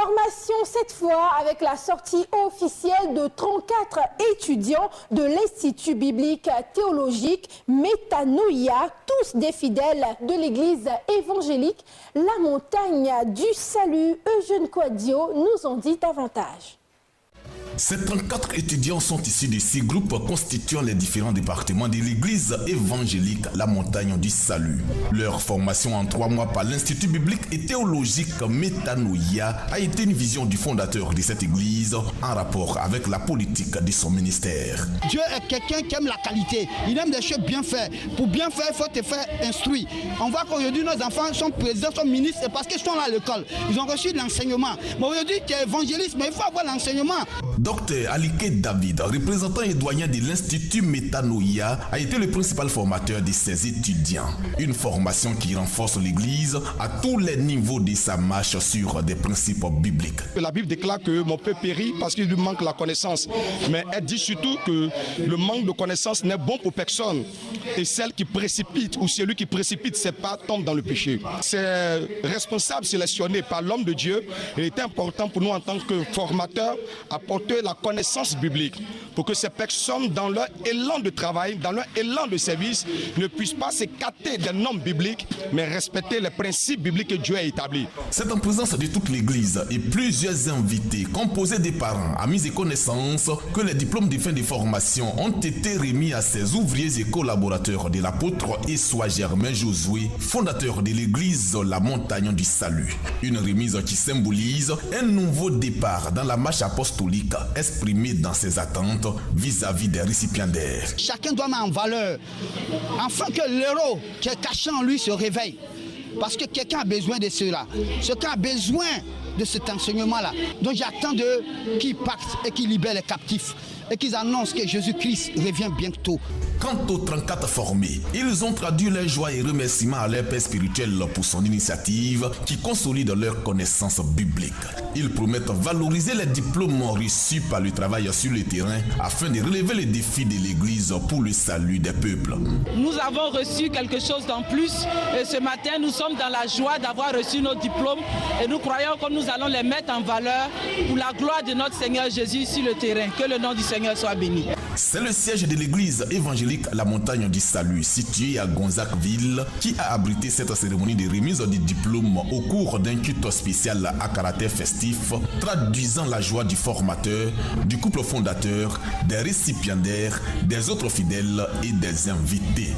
formation cette fois avec la sortie officielle de 34 étudiants de l'Institut biblique théologique Métanoïa, tous des fidèles de l'église évangélique La Montagne du Salut. Eugène Quadio nous en dit davantage. Ces 34 étudiants sont issus de 6 groupes constituant les différents départements de l'église évangélique La Montagne du Salut. Leur formation en 3 mois par l'Institut biblique et théologique Métanoïa a été une vision du fondateur de cette église en rapport avec la politique de son ministère. Dieu est quelqu'un qui aime la qualité, il aime des choses bien faites. Pour bien faire, il faut te faire instruire. On voit qu'aujourd'hui nos enfants sont présidents, sont ministres, c'est parce qu'ils sont là à l'école. Ils ont reçu de l'enseignement. Mais aujourd'hui tu es évangéliste, mais il faut avoir l'enseignement. Docteur Alike David, représentant et doyen de l'Institut Métanoïa, a été le principal formateur de ses étudiants. Une formation qui renforce l'Église à tous les niveaux de sa marche sur des principes bibliques. La Bible déclare que mon peuple périt parce qu'il lui manque la connaissance. Mais elle dit surtout que le manque de connaissance n'est bon pour personne. Et celle qui précipite ou celui qui précipite ses pas tombe dans le péché. Ces responsables sélectionnés par l'homme de Dieu, il est important pour nous en tant que formateurs apporter la connaissance biblique pour que ces personnes, dans leur élan de travail, dans leur élan de service, ne puissent pas s'écarter des normes bibliques, mais respecter les principes bibliques que Dieu a établis. C'est en présence de toute l'Église et plusieurs invités, composés des parents, amis et connaissances, que les diplômes de fin de formation ont été remis à ces ouvriers et collaborateurs de l'apôtre Essois Germain Josué, fondateur de l'Église La Montagne du Salut. Une remise qui symbolise un nouveau départ dans la marche apostolique exprimée dans ses attentes vis-à-vis des récipiendaires. Chacun doit mettre en valeur afin que l'héros qui est caché en lui se réveille. Parce que quelqu'un a besoin de cela. Quelqu'un a besoin de cet enseignement-là. Donc j'attends d'eux qu'ils partent et qu'ils libèrent les captifs et qu'ils annoncent que Jésus-Christ revient bientôt. Quant aux 34 formés, ils ont traduit leur joie et remerciements à leur père spirituel pour son initiative qui consolide leur connaissance biblique. Ils promettent valoriser les diplômes reçus par le travail sur le terrain afin de relever les défis de l'Église pour le salut des peuples. Nous avons reçu quelque chose d'en plus et ce matin nous sommes dans la joie d'avoir reçu nos diplômes et nous croyons que nous allons les mettre en valeur pour la gloire de notre Seigneur Jésus sur le terrain. Que le nom du Seigneur soit béni. C'est le siège de l'église évangélique La Montagne du Salut, située à Gonzacqueville, qui a abrité cette cérémonie de remise des diplômes au cours d'un culte spécial à caractère festif, traduisant la joie du formateur, du couple fondateur, des récipiendaires, des autres fidèles et des invités.